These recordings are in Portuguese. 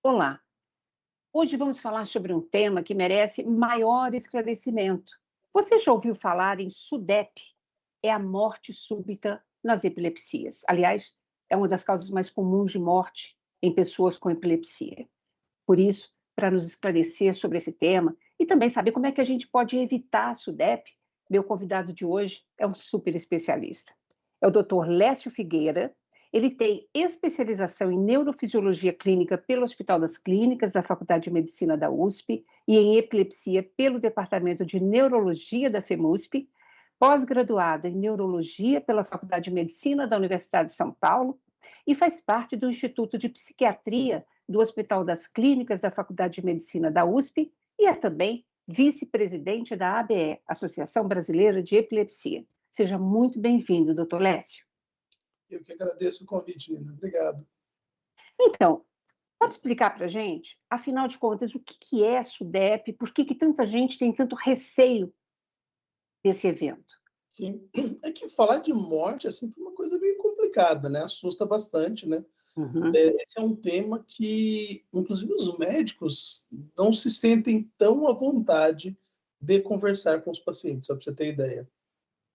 Olá, hoje vamos falar sobre um tema que merece maior esclarecimento. Você já ouviu falar em SUDEP? É a morte súbita nas epilepsias. Aliás, é uma das causas mais comuns de morte em pessoas com epilepsia. Por isso, para nos esclarecer sobre esse tema e também saber como é que a gente pode evitar a SUDEP, meu convidado de hoje é um super especialista. É o Dr. Lécio Figueira. Ele tem especialização em neurofisiologia clínica pelo Hospital das Clínicas da Faculdade de Medicina da USP e em epilepsia pelo Departamento de Neurologia da FEMUSP, pós-graduado em neurologia pela Faculdade de Medicina da Universidade de São Paulo e faz parte do Instituto de Psiquiatria do Hospital das Clínicas da Faculdade de Medicina da USP e é também vice-presidente da ABE, Associação Brasileira de Epilepsia. Seja muito bem-vindo, doutor Lécio. Eu que agradeço o convite, Nina. Obrigado. Então, pode explicar para a gente, afinal de contas, o que é SUDEP, por que tanta gente tem tanto receio desse evento? Sim, é que falar de morte é sempre uma coisa meio complicada, né? Assusta bastante, né? Uhum. Esse é um tema que, inclusive, os médicos não se sentem tão à vontade de conversar com os pacientes, só para você ter ideia.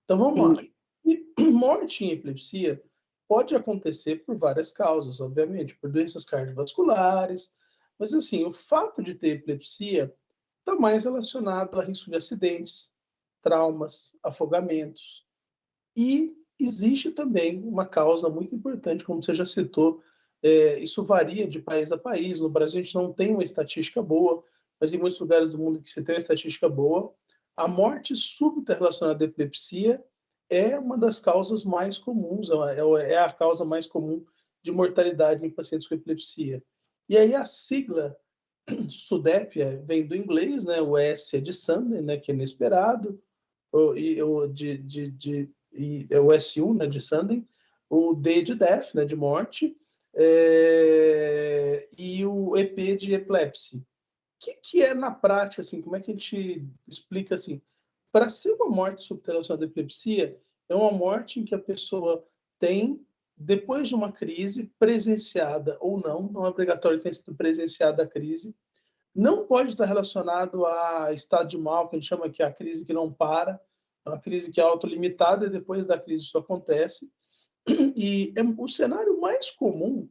Então, vamos lá. Entendi. E morte em epilepsia pode acontecer por várias causas, obviamente, por doenças cardiovasculares, mas, assim, o fato de ter epilepsia está mais relacionado a risco de acidentes, traumas, afogamentos. E existe também uma causa muito importante, como você já citou, isso varia de país a país. No Brasil, a gente não tem uma estatística boa, mas em muitos lugares do mundo que se tem uma estatística boa, a morte súbita relacionada à epilepsia é uma das causas mais comuns, é a causa mais comum de mortalidade em pacientes com epilepsia. E aí a sigla SUDEP vem do inglês, né? O S é de Sudden, né? Que é inesperado, é o SU, né? De Sudden, o D de Death, né? De morte, e o EP de Epilepsy. O que é na prática, assim, como é que a gente explica assim? Para ser uma morte subterrânea de epilepsia, é uma morte em que a pessoa tem, depois de uma crise, presenciada ou não é obrigatório ter sido presenciada a crise, não pode estar relacionado a estado de mal, que a gente chama que é a crise que não para, é uma crise que é autolimitada e depois da crise isso acontece. E o cenário mais comum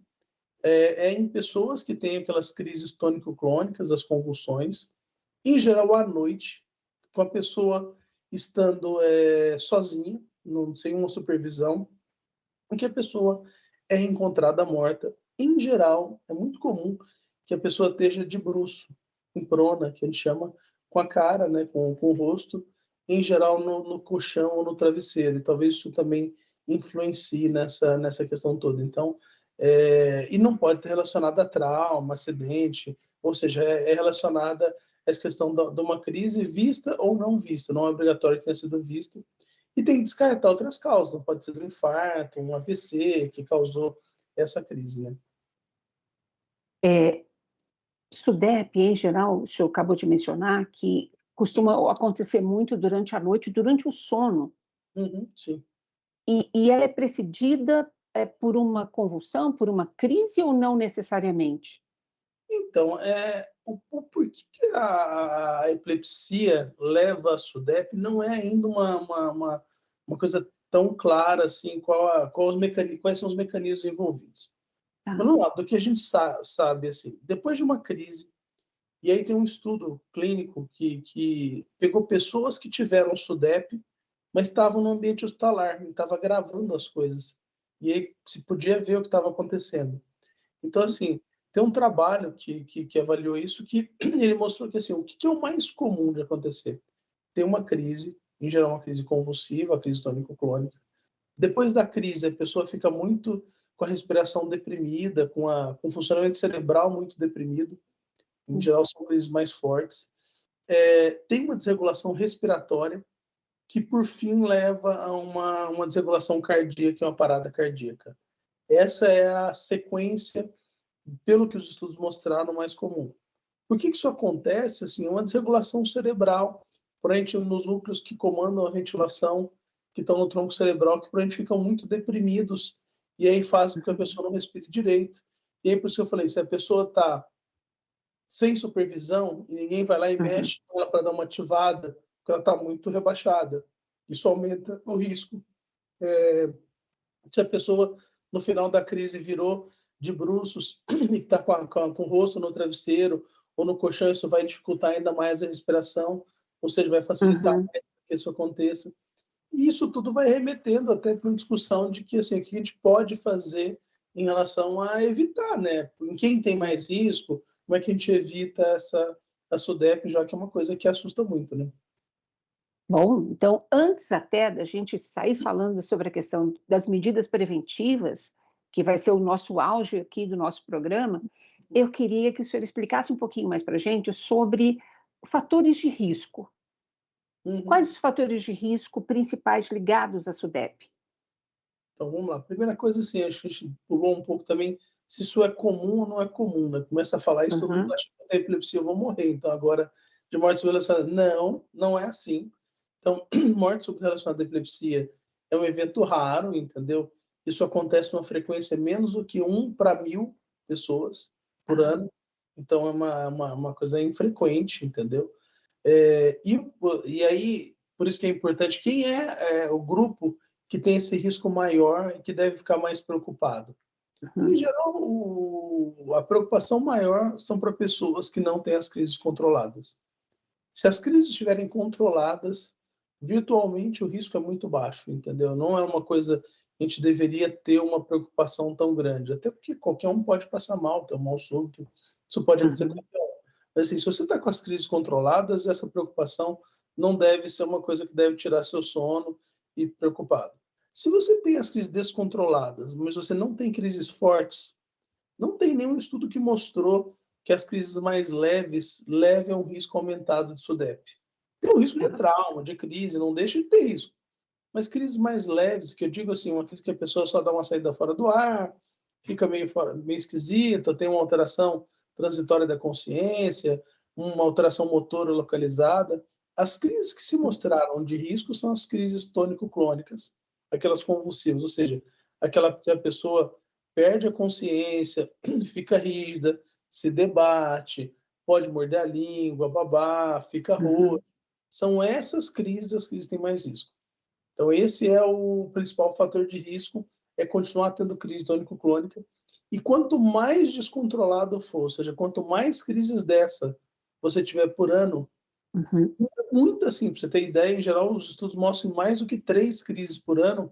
é em pessoas que têm aquelas crises tônico-clônicas, as convulsões, em geral à noite, com a pessoa estando sozinha, sem uma supervisão, em que a pessoa é encontrada morta. Em geral, é muito comum que a pessoa esteja de bruço, em prona, que a gente chama, com a cara, né, com o rosto, em geral no colchão ou no travesseiro. E talvez isso também influencie nessa questão toda. Então, e não pode ter relacionado a trauma, acidente, ou seja, é relacionada a essa questão de uma crise vista ou não vista. Não é obrigatório que tenha sido visto. E tem que descartar outras causas, não pode ser um infarto, um AVC que causou essa crise, né? SUDEP, em geral, o senhor acabou de mencionar que costuma acontecer muito durante a noite, durante o sono, Uhum, sim. e ela é precedida por uma convulsão, por uma crise ou não necessariamente? Então, o porquê que a epilepsia leva a SUDEP não é ainda uma coisa tão clara assim, quais são os mecanismos envolvidos. Tá. Vamos lá, do que a gente sabe, assim, depois de uma crise, e aí tem um estudo clínico que pegou pessoas que tiveram SUDEP, mas estavam no ambiente hospitalar, estava gravando as coisas. E aí se podia ver o que estava acontecendo. Então, assim, tem um trabalho que avaliou isso, que ele mostrou que, assim, o que é o mais comum de acontecer? Tem uma crise, em geral uma crise convulsiva, a crise tônico-clônica. Depois da crise, a pessoa fica muito com a respiração deprimida, com o funcionamento cerebral muito deprimido. Em geral, são crises mais fortes. Tem uma desregulação respiratória, que por fim leva a uma desregulação cardíaca, que é uma parada cardíaca. Essa é a sequência, pelo que os estudos mostraram, mais comum. Por que isso acontece? Assim, é uma desregulação cerebral, provavelmente nos núcleos que comandam a ventilação, que estão no tronco cerebral, que provavelmente ficam muito deprimidos, e aí faz com que a pessoa não respire direito. E aí, por isso que eu falei, se a pessoa está sem supervisão, e ninguém vai lá e Uhum. mexe com ela para dar uma ativada, porque ela está muito rebaixada. Isso aumenta o risco. Se a pessoa, no final da crise, virou de bruços e está com o rosto no travesseiro ou no colchão, isso vai dificultar ainda mais a respiração, ou seja, vai facilitar Uhum. mais que isso aconteça. E isso tudo vai remetendo até para uma discussão de que, assim, o que a gente pode fazer em relação a evitar, né? Em quem tem mais risco, como é que a gente evita a SUDEP, já que é uma coisa que assusta muito, né? Bom, então, antes até da gente sair falando sobre a questão das medidas preventivas, que vai ser o nosso auge aqui do nosso programa, eu queria que o senhor explicasse um pouquinho mais para a gente sobre fatores de risco. Uhum. Quais os fatores de risco principais ligados à SUDEP? Então, vamos lá. Primeira coisa, assim, acho que a gente pulou um pouco também se isso é comum ou não é comum, né? Começa a falar isso, todo mundo Uhum. acha que eu tenho epilepsia, eu vou morrer. Então, agora, de morte subrelacionada, não, não é assim. Então, morte subrelacionada à epilepsia é um evento raro, entendeu? Isso acontece numa frequência menos do que 1 para 1.000 pessoas por Tá. ano. Então, é uma coisa infrequente, entendeu? E aí, por isso que é importante, quem é o grupo que tem esse risco maior e que deve ficar mais preocupado? Em Uhum. geral, a preocupação maior são para pessoas que não têm as crises controladas. Se as crises estiverem controladas, virtualmente o risco é muito baixo, entendeu? Não é uma coisa que a gente deveria ter uma preocupação tão grande, até porque qualquer um pode passar mal, ter um mal súbito, isso pode acontecer com Uhum. qualquer um. Mas assim, se você está com as crises controladas, essa preocupação não deve ser uma coisa que deve tirar seu sono e preocupado. Se você tem as crises descontroladas, mas você não tem crises fortes, não tem nenhum estudo que mostrou que as crises mais leves levem a um risco aumentado de SUDEP. Tem o risco de Tá. trauma, de crise, não deixa de ter risco. Mas crises mais leves, que eu digo assim, uma crise que a pessoa só dá uma saída fora do ar, fica meio esquisita, tem uma alteração transitória da consciência, uma alteração motora localizada. As crises que se mostraram de risco são as crises tônico-clônicas, aquelas convulsivas, ou seja, aquela que a pessoa perde a consciência, fica rígida, se debate, pode morder a língua, babar, fica roxa. Uhum. São essas crises as crises que têm mais risco. Então, esse é o principal fator de risco, é continuar tendo crise tônico-clônica. E quanto mais descontrolado for, ou seja, quanto mais crises dessa você tiver por ano, Uhum. muito assim, para você ter ideia, em geral, os estudos mostram que mais do que 3 crises por ano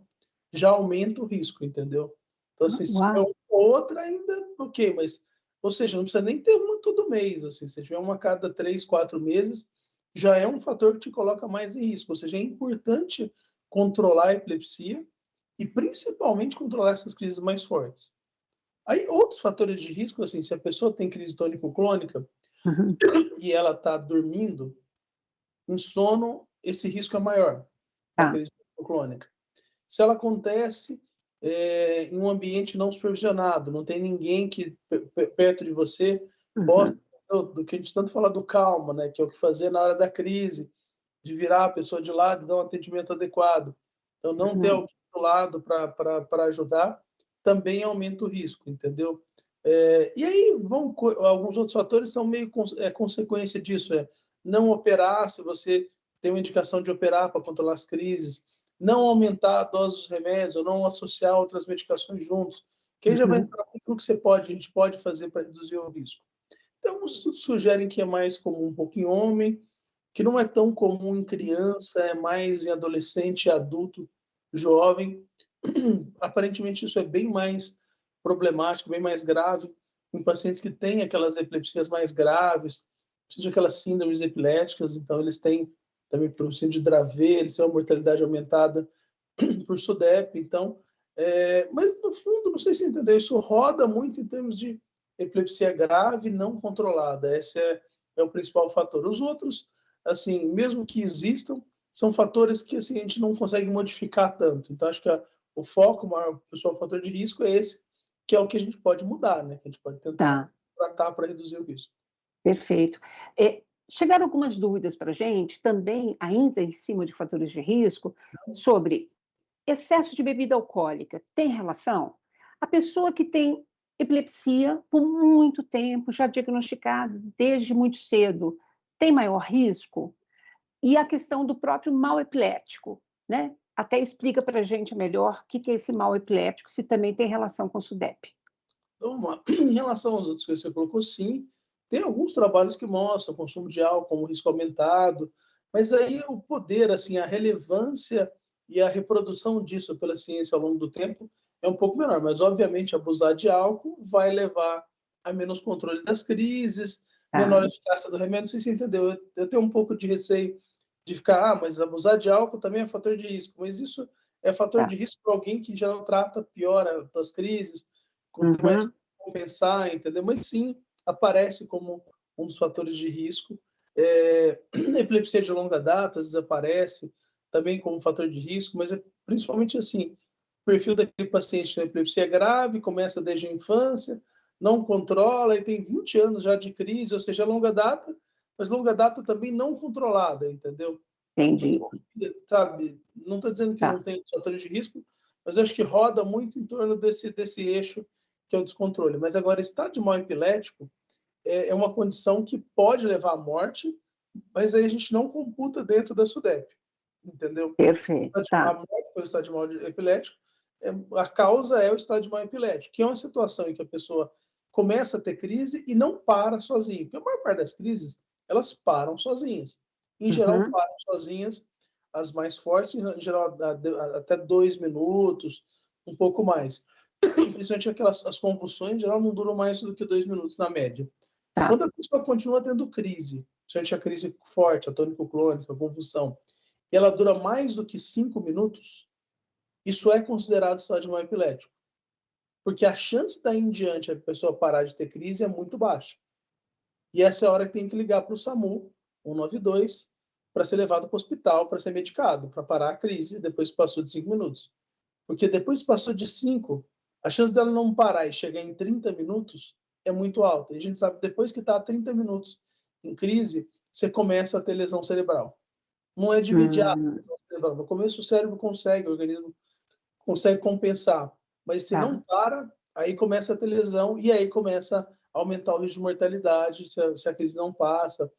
já aumenta o risco, entendeu? Então, assim, se tiver Uau! uma ou outra ainda, ok, mas, ou seja, não precisa nem ter uma todo mês, assim, se tiver uma a cada 3, 4 meses, já é um fator que te coloca mais em risco, ou seja, é importante controlar a epilepsia e principalmente controlar essas crises mais fortes. Aí, outros fatores de risco, assim, se a pessoa tem crise tônico-clônica Uhum. e ela está dormindo, em sono, esse risco é maior da Tá. crise tônico-clônica. Se ela acontece em um ambiente não supervisionado, não tem ninguém que perto de você possa, Uhum. do que a gente tanto fala do calma, né, que é o que fazer na hora da crise, de virar a pessoa de lado e dar um atendimento adequado. Então, não ter Uhum. alguém do lado para ajudar também aumenta o risco, entendeu? E aí vão alguns outros fatores são meio consequência disso, não operar se você tem uma indicação de operar para controlar as crises, não aumentar a dose dos remédios ou não associar outras medicações juntos, que aí já vai Uhum. entrar no que a gente pode fazer para reduzir o risco. Então, os estudos sugerem que é mais comum um pouco em homem, que não é tão comum em criança, é mais em adolescente e adulto jovem. Aparentemente, isso é bem mais problemático, bem mais grave em pacientes que têm aquelas epilepsias mais graves, seja aquelas síndromes epiléticas, então eles têm também por síndrome de Dravet, eles têm uma mortalidade aumentada por SUDEP, então, mas no fundo, não sei se entendeu, isso roda muito em termos de epilepsia grave não controlada, esse é o principal fator. Os outros, assim, mesmo que existam, são fatores que assim, a gente não consegue modificar tanto, então acho que o foco, o maior principal fator de risco é esse, que é o que a gente pode mudar, né? Que a gente pode tentar Tá. tratar para reduzir o risco. Perfeito. Chegaram algumas dúvidas para a gente, também ainda em cima de fatores de risco, sobre excesso de bebida alcoólica. Tem relação? A pessoa que tem epilepsia por muito tempo, já diagnosticada desde muito cedo, tem maior risco? E a questão do próprio mal epilético, né? Até explica para a gente melhor o que é esse mal epilético, se também tem relação com o SUDEP. Então, em relação às outras coisas que você colocou, sim, tem alguns trabalhos que mostram o consumo de álcool como risco aumentado, mas aí o poder, assim, a relevância e a reprodução disso pela ciência ao longo do tempo é um pouco menor, mas obviamente abusar de álcool vai levar a menos controle das crises, menor Tá, eficácia do remédio, não sei se você entendeu, eu tenho um pouco de receio de ficar, mas abusar de álcool também é fator de risco, mas isso é fator tá. de risco para alguém que já trata pior as crises, com ter mais Uhum, compensar, entendeu? Mas sim, aparece como um dos fatores de risco. Epilepsia de longa data desaparece também como fator de risco, mas é principalmente assim, o perfil daquele paciente com epilepsia grave, começa desde a infância, não controla e tem 20 anos já de crise, ou seja, longa data, mas longa data também não controlada, entendeu? entendi. Sabe, não estou dizendo que não Tá. tem fatores de risco, mas eu acho que roda muito em torno desse eixo que é o descontrole. Mas agora, estado de mal epilético é uma condição que pode levar à morte, mas aí a gente não computa dentro da SUDEP, entendeu? Perfeito, A tá. morte pelo estado de mal epilético, a causa é o estado de mal epilético, que é uma situação em que a pessoa começa a ter crise e não para sozinha. Porque a maior parte das crises, elas param sozinhas. Em geral, Uhum, param sozinhas, as mais fortes, em geral, até 2 minutos, um pouco mais. Principalmente aquelas as convulsões, em geral, não duram mais do que 2 minutos na média. tá. Quando a pessoa continua tendo crise, principalmente a crise forte, a tônico-clônica, a convulsão, e ela dura mais do que 5 minutos, isso é considerado estado de mal epilético, porque a chance daí em diante a pessoa parar de ter crise é muito baixa. E essa é a hora que tem que ligar para o SAMU 192 para ser levado para o hospital, para ser medicado, para parar a crise depois que passou de 5 minutos. Porque depois que passou de 5, a chance dela não parar e chegar em 30 minutos é muito alta. E a gente sabe que depois que está a 30 minutos em crise, você começa a ter lesão cerebral. Não é de imediato. Hum, No começo o cérebro consegue, o organismo consegue compensar, mas se não tá. para, aí começa a ter lesão e aí começa a aumentar o risco de mortalidade se a crise não passa.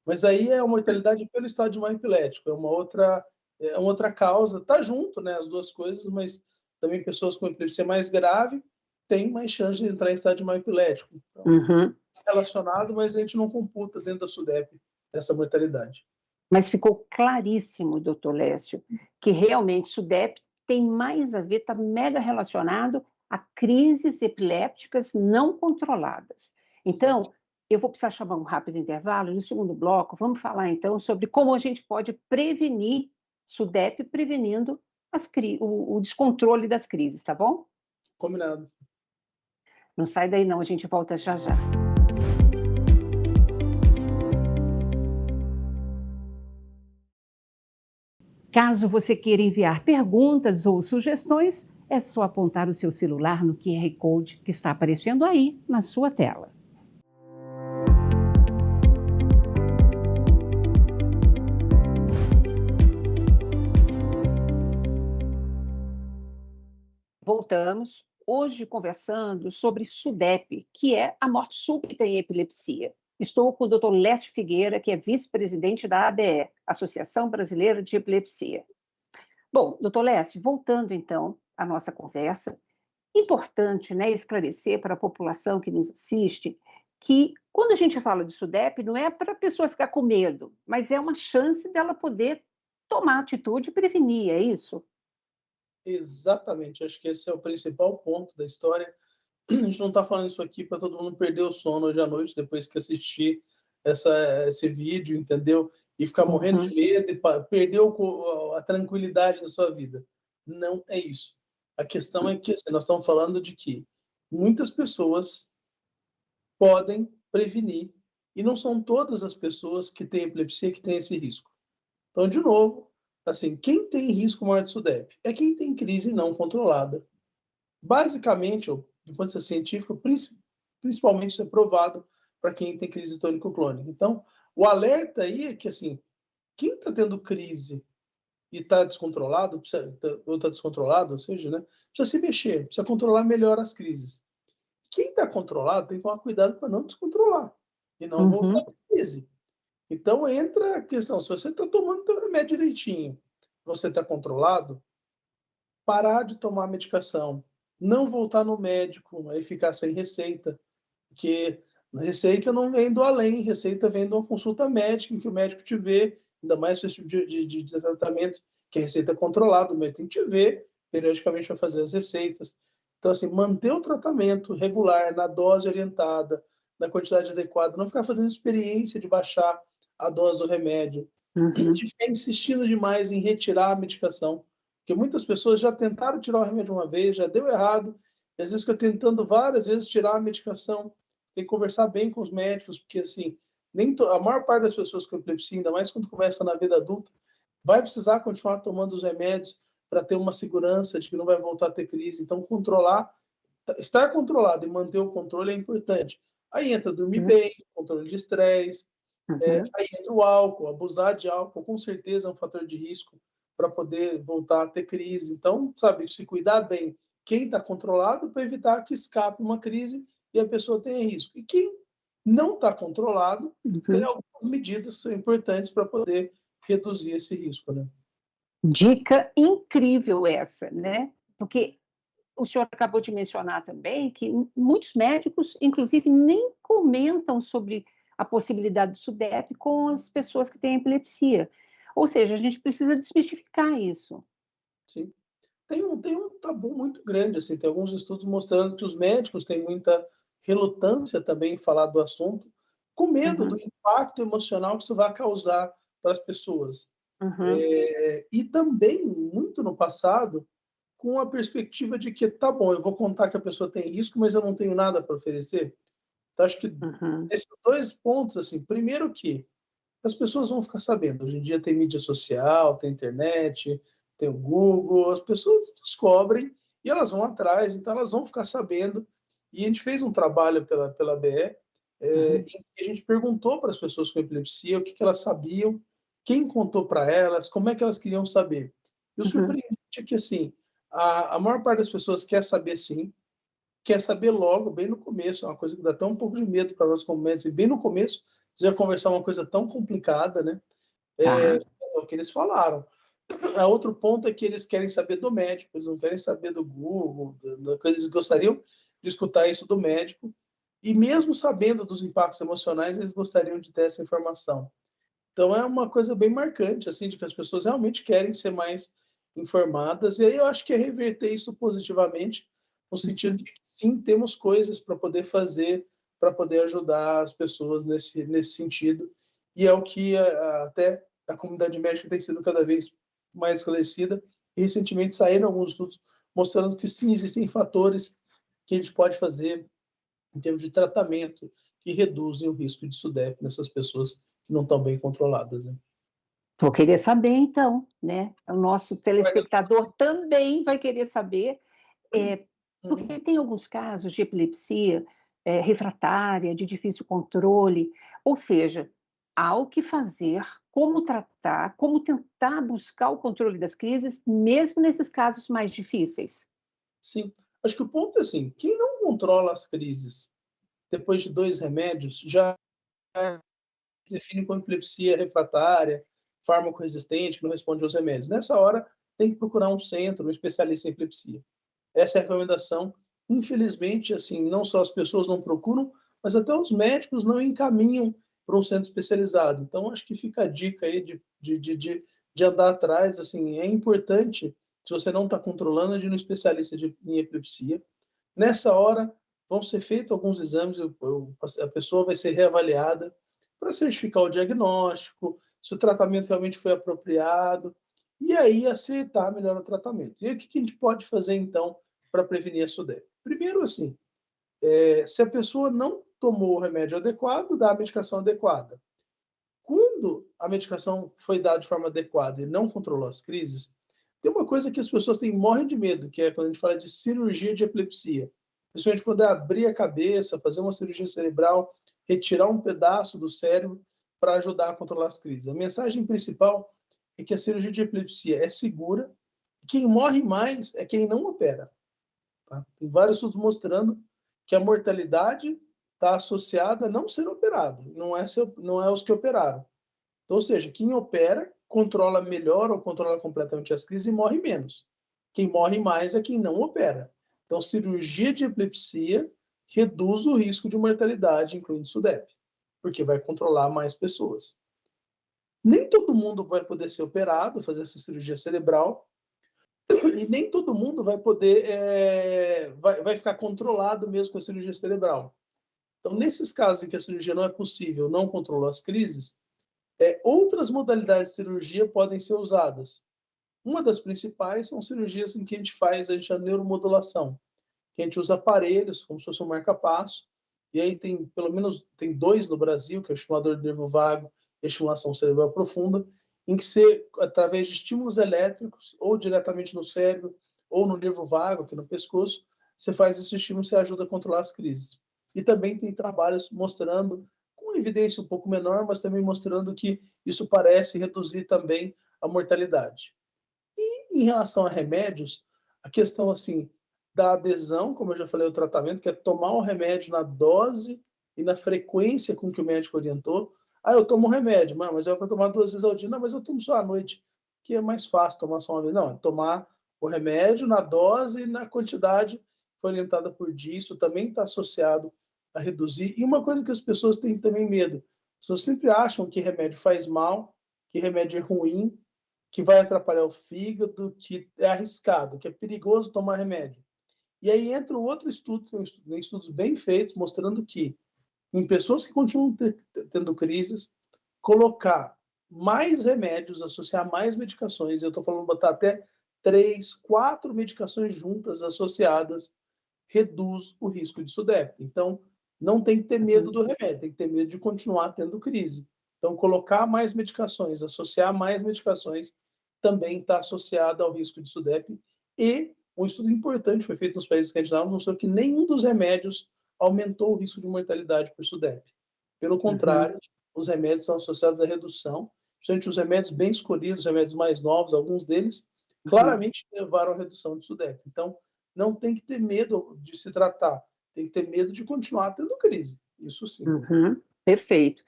Mas aí é a mortalidade pelo estado de mal epilético, é uma outra causa. Tá junto, né, as duas coisas, mas também pessoas com epilepsia mais grave têm mais chance de entrar em estado de mal epilético. Então, Uhum. relacionado, mas a gente não computa dentro da SUDEP essa mortalidade. Mas ficou claríssimo, doutor Lécio, que realmente SUDEP tem mais a ver, está mega relacionado a crises epilépticas não controladas. Exato. Então, eu vou precisar chamar um rápido intervalo. No segundo bloco, vamos falar então sobre como a gente pode prevenir SUDEP, prevenindo o descontrole das crises, tá bom? Combinado. Não sai daí não, a gente volta já já. Caso você queira enviar perguntas ou sugestões, é só apontar o seu celular no QR Code que está aparecendo aí na sua tela. Voltamos, hoje conversando sobre SUDEP, que é a morte súbita em epilepsia. Estou com o Dr. Lécio Figueira, que é vice-presidente da ABE, Associação Brasileira de Epilepsia. Bom, doutor Lécio, voltando então à nossa conversa, importante, né, esclarecer para a população que nos assiste que quando a gente fala de SUDEP, não é para a pessoa ficar com medo, mas é uma chance dela poder tomar atitude e prevenir, é isso? Exatamente, acho que esse é o principal ponto da história. A gente não está falando isso aqui para todo mundo perder o sono hoje à noite, depois que assistir esse vídeo, entendeu? E ficar morrendo de Uhum, medo e perder a tranquilidade da sua vida. Não é isso. A questão é que assim, nós estamos falando de que muitas pessoas podem prevenir, e não são todas as pessoas que têm epilepsia que têm esse risco. Então, de novo, assim, quem tem risco maior de SUDEP é quem tem crise não controlada. Basicamente, do ponto de vista científico, principalmente isso é provado para quem tem crise tônico-clônica. Então, o alerta aí é que, assim, quem está tendo crise e está descontrolado, ou está descontrolado, ou seja, né, precisa se mexer, precisa controlar melhor as crises. quem está controlado tem que tomar cuidado para não descontrolar e não voltar Uhum. à crise. Então entra a questão, se você está tomando o remédio direitinho, você está controlado, parar de tomar medicação, não voltar no médico, aí ficar sem receita, porque receita não vem do além, receita vem de uma consulta médica, em que o médico te vê, ainda mais esse tipo de tratamento, que é receita controlada, o médico tem que te ver, periodicamente vai fazer as receitas. Então, assim, manter o tratamento regular, na dose orientada, na quantidade adequada, não ficar fazendo experiência de baixar a dose do remédio, Uhum. de ficar insistindo demais em retirar a medicação, porque muitas pessoas já tentaram tirar o remédio uma vez, já deu errado, e às vezes fica tentando várias vezes tirar a medicação. Tem que conversar bem com os médicos, porque assim, a maior parte das pessoas com epilepsia, ainda mais quando começa na vida adulta, vai precisar continuar tomando os remédios para ter uma segurança de que não vai voltar a ter crise. Então, estar controlado e manter o controle é importante. Aí entra dormir Uhum. bem, controle de estresse, Uhum. aí entra o álcool, abusar de álcool com certeza é um fator de risco para poder voltar a ter crise. Então, sabe, se cuidar bem quem está controlado para evitar que escape uma crise e a pessoa tenha risco. E quem não está controlado tem Uhum. algumas medidas que são importantes para poder reduzir esse risco, né? Dica incrível essa, né? Porque o senhor acabou de mencionar também que muitos médicos, inclusive, nem comentam sobre a possibilidade do SUDEP com as pessoas que têm epilepsia. Ou seja, a gente precisa desmistificar isso. Sim. Tem um tabu muito grande, assim, tem alguns estudos mostrando que os médicos têm muita relutância também em falar do assunto, com medo do Uhum. impacto emocional que isso vai causar para as pessoas. Uhum. E também, muito no passado, com a perspectiva de que, tá bom, eu vou contar que a pessoa tem risco, mas eu não tenho nada para oferecer. Então, acho que Uhum. esses dois pontos, assim, primeiro que as pessoas vão ficar sabendo. Hoje em dia tem mídia social, tem internet, tem o Google, as pessoas descobrem e elas vão atrás, então elas vão ficar sabendo. E a gente fez um trabalho pela BE, Uhum. em que a gente perguntou para as pessoas com epilepsia o que elas sabiam, quem contou para elas, como é que elas queriam saber. E o Uhum. surpreendente é que, assim, a maior parte das pessoas quer saber sim, quer saber logo, bem no começo, é uma coisa que dá até um pouco de medo para nós como médicos, e bem no começo, você já conversar uma coisa tão complicada, né? Tá. É o que eles falaram. A outro ponto é que eles querem saber do médico, eles não querem saber do Google, eles gostariam de escutar isso do médico, e mesmo sabendo dos impactos emocionais, eles gostariam de ter essa informação. Então é uma coisa bem marcante, assim, de que as pessoas realmente querem ser mais informadas, e aí eu acho que é reverter isso positivamente, no sentido Uhum. de que sim, temos coisas para poder fazer, para poder ajudar as pessoas nesse sentido, e é o que até a comunidade médica tem sido cada vez mais esclarecida, e recentemente saíram alguns estudos mostrando que sim, existem fatores que a gente pode fazer em termos de tratamento que reduzem o risco de SUDEP nessas pessoas que não estão bem controladas, né? Vou querer saber, então, né? O nosso telespectador também vai querer saber, Uhum. porque tem alguns casos de epilepsia refratária, de difícil controle, ou seja, há o que fazer, como tratar, como tentar buscar o controle das crises, mesmo nesses casos mais difíceis. Sim, acho que o ponto é assim, quem não controla as crises depois de 2 remédios, já define como epilepsia refratária, fármaco resistente, que não responde aos remédios. Nessa hora, tem que procurar um centro, um especialista em epilepsia. Essa é a recomendação. Infelizmente, assim, não só as pessoas não procuram, mas até os médicos não encaminham para um centro especializado. Então, acho que fica a dica aí de andar atrás. Assim, é importante, se você não está controlando, de ir no especialista em epilepsia. Nessa hora, vão ser feitos alguns exames, a pessoa vai ser reavaliada para certificar o diagnóstico, se o tratamento realmente foi apropriado, e aí acertar melhor o tratamento. E aí, o que a gente pode fazer, então, para prevenir a SUDEP? Primeiro, assim, se a pessoa não tomou o remédio adequado, dá a medicação adequada. Quando a medicação foi dada de forma adequada e não controlou as crises, tem uma coisa que as pessoas morrem de medo, que é quando a gente fala de cirurgia de epilepsia. Principalmente quando é abrir a cabeça, fazer uma cirurgia cerebral, retirar um pedaço do cérebro para ajudar a controlar as crises. A mensagem principal é que a cirurgia de epilepsia é segura. Quem morre mais é quem não opera. Tá? Tem vários estudos mostrando que a mortalidade está associada a não ser operado, não é os que operaram. Então, ou seja, quem opera controla melhor ou controla completamente as crises e morre menos. Quem morre mais é quem não opera. Então, cirurgia de epilepsia reduz o risco de mortalidade, incluindo SUDEP, porque vai controlar mais pessoas. Nem todo mundo vai poder ser operado, fazer essa cirurgia cerebral, e nem todo mundo vai poder, vai ficar controlado mesmo com a cirurgia cerebral. Então, nesses casos em que a cirurgia não é possível, não controlou as crises, outras modalidades de cirurgia podem ser usadas. Uma das principais são cirurgias em que a gente chama de neuromodulação, que a gente usa aparelhos, como se fosse um marca-passo, e aí tem, pelo menos, tem 2 no Brasil, que é o estimulador de nervo vago e a estimulação cerebral profunda, em que você, através de estímulos elétricos, ou diretamente no cérebro, ou no nervo vago, aqui no pescoço, você faz esse estímulo e você ajuda a controlar as crises. E também tem trabalhos mostrando, com evidência um pouco menor, mas também mostrando que isso parece reduzir também a mortalidade. E em relação a remédios, a questão assim da adesão, como eu já falei, o tratamento, que é tomar o remédio na dose e na frequência com que o médico orientou. Ah, eu tomo um remédio, mas eu vou tomar 2 vezes ao dia. Não, mas eu tomo só à noite, que é mais fácil tomar só uma vez. Não, é tomar o remédio na dose e na quantidade que foi orientada por dia. Isso também está associado a reduzir. E uma coisa que as pessoas têm também medo. As pessoas sempre acham que remédio faz mal, que remédio é ruim, que vai atrapalhar o fígado, que é arriscado, que é perigoso tomar remédio. E aí entra um outro estudo, tem estudos bem feitos, mostrando que em pessoas que continuam tendo crises, colocar mais remédios, associar mais medicações, eu estou falando botar até 3, 4 medicações juntas associadas, reduz o risco de SUDEP. Então, não tem que ter medo do remédio, tem que ter medo de continuar tendo crise. Então, colocar mais medicações, associar mais medicações, também está associado ao risco de SUDEP. E um estudo importante foi feito nos países escandinavos, mostrou que nenhum dos remédios aumentou o risco de mortalidade por SUDEP. Pelo contrário, os remédios estão associados à redução, principalmente os remédios bem escolhidos, os remédios mais novos, alguns deles, claramente levaram à redução de SUDEP. Então, não tem que ter medo de se tratar, tem que ter medo de continuar tendo crise. Isso sim. Perfeito.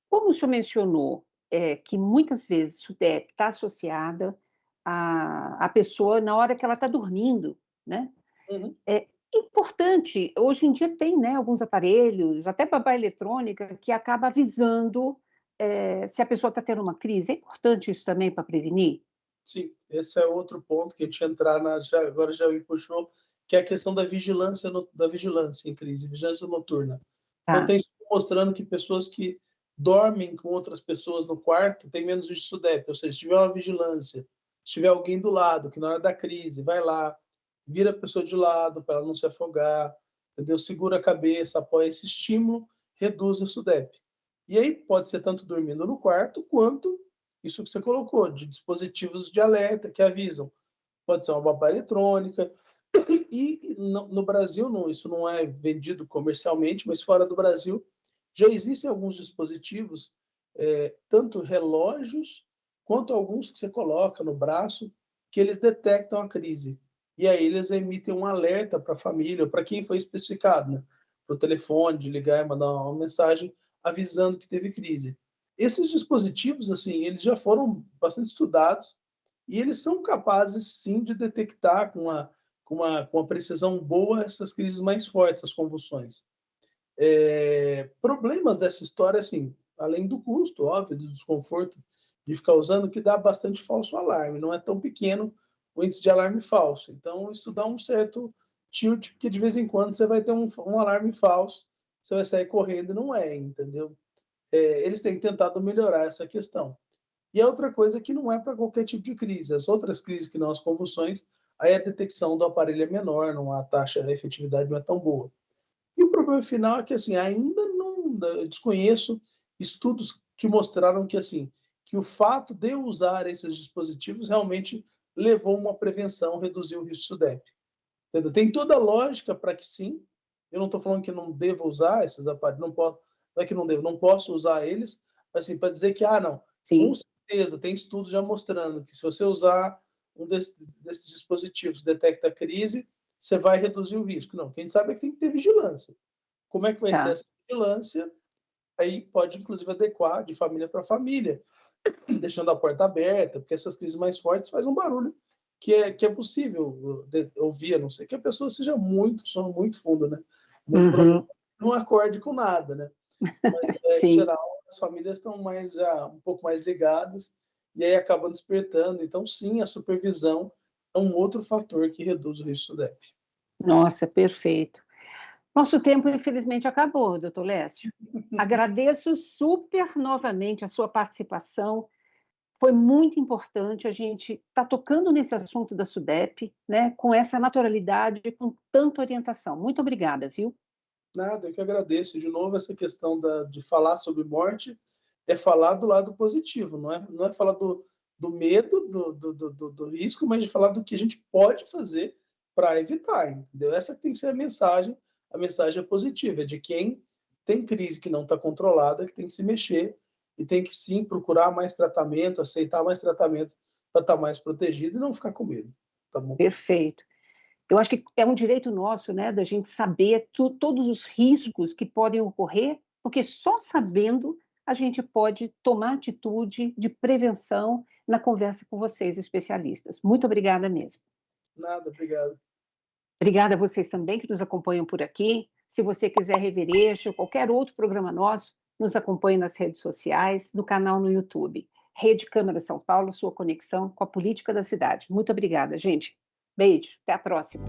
Como o senhor mencionou, que muitas vezes o SUDEP está associada à pessoa na hora que ela está dormindo, né? É importante, hoje em dia tem, né, alguns aparelhos, até babá eletrônica, que acaba avisando se a pessoa está tendo uma crise. É importante isso também para prevenir? Sim, esse é outro ponto que a gente entrar agora já me puxou, que é a questão da vigilância, da vigilância em crise, vigilância noturna. Então, tem estudo mostrando que pessoas que dormem com outras pessoas no quarto têm menos risco de SUDEP, ou seja, se tiver uma vigilância, se tiver alguém do lado, que na hora da crise vai lá, vira a pessoa de lado para ela não se afogar, entendeu? Segura a cabeça, apoia esse estímulo, reduz a SUDEP. E aí pode ser tanto dormindo no quarto, quanto isso que você colocou, de dispositivos de alerta que avisam. Pode ser uma babá eletrônica, e no Brasil, isso não é vendido comercialmente, mas fora do Brasil, já existem alguns dispositivos, tanto relógios, quanto alguns que você coloca no braço, que eles detectam a crise. E aí eles emitem um alerta para a família, para quem foi especificado, né? Para o telefone, de ligar e mandar uma mensagem avisando que teve crise. Esses dispositivos, assim, eles já foram bastante estudados e eles são capazes, sim, de detectar com uma precisão boa essas crises mais fortes, as convulsões. Problemas dessa história, assim, além do custo, óbvio, do desconforto de ficar usando, que dá bastante falso alarme. Não é tão pequeno o índice de alarme falso. Então, isso dá um certo tilt, porque de vez em quando você vai ter um alarme falso, você vai sair correndo e não é, entendeu? Eles têm tentado melhorar essa questão. E a outra coisa é que não é para qualquer tipo de crise. As outras crises que não as convulsões, aí a detecção do aparelho é menor, não a taxa de efetividade não é tão boa. E o problema final é que assim, ainda não desconheço estudos que mostraram que assim, que o fato de eu usar esses dispositivos realmente levou a uma prevenção, reduziu o risco de SUDEP. Entendeu? Tem toda a lógica para que sim. Eu não estou falando que não devo usar esses aparelhos, não é que não devo, não posso usar eles, mas assim, para dizer que, não, com certeza, tem estudos já mostrando que se você usar um desses dispositivos detecta a crise, você vai reduzir o risco. Não, o que a gente sabe é que tem que ter vigilância. Como é que vai ser Tá. essa vigilância? Aí pode, inclusive, adequar de família para família, deixando a porta aberta, porque essas crises mais fortes fazem um barulho que é possível ouvir, a não ser que a pessoa seja muito, sono muito fundo, né? Muito provavelmente Uhum. não acorde com nada, né? Mas, em Sim. geral, as famílias estão mais já um pouco mais ligadas e aí acabam despertando. Então, sim, a supervisão é um outro fator que reduz o risco do SUDEP. Nossa, perfeito. Nosso tempo, infelizmente, acabou, doutor Lécio. Agradeço super novamente a sua participação. Foi muito importante a gente estar tocando nesse assunto da SUDEP, né, com essa naturalidade, com tanta orientação. Muito obrigada, viu? Nada, eu que agradeço. De novo, essa questão de falar sobre morte é falar do lado positivo, não é falar do medo, do risco, mas de falar do que a gente pode fazer para evitar, entendeu? Essa tem que ser a mensagem é positiva, é de quem tem crise que não está controlada, que tem que se mexer e tem que sim procurar mais tratamento, aceitar mais tratamento para estar mais protegido e não ficar com medo, tá bom? Perfeito. Eu acho que é um direito nosso, né, da gente saber todos os riscos que podem ocorrer, porque só sabendo a gente pode tomar atitude de prevenção na conversa com vocês, especialistas. Muito obrigada mesmo. Nada, obrigado. Obrigada a vocês também que nos acompanham por aqui. Se você quiser rever este ou qualquer outro programa nosso, nos acompanhe nas redes sociais, no canal no YouTube. Rede Câmara São Paulo, sua conexão com a política da cidade. Muito obrigada, gente. Beijo, até a próxima.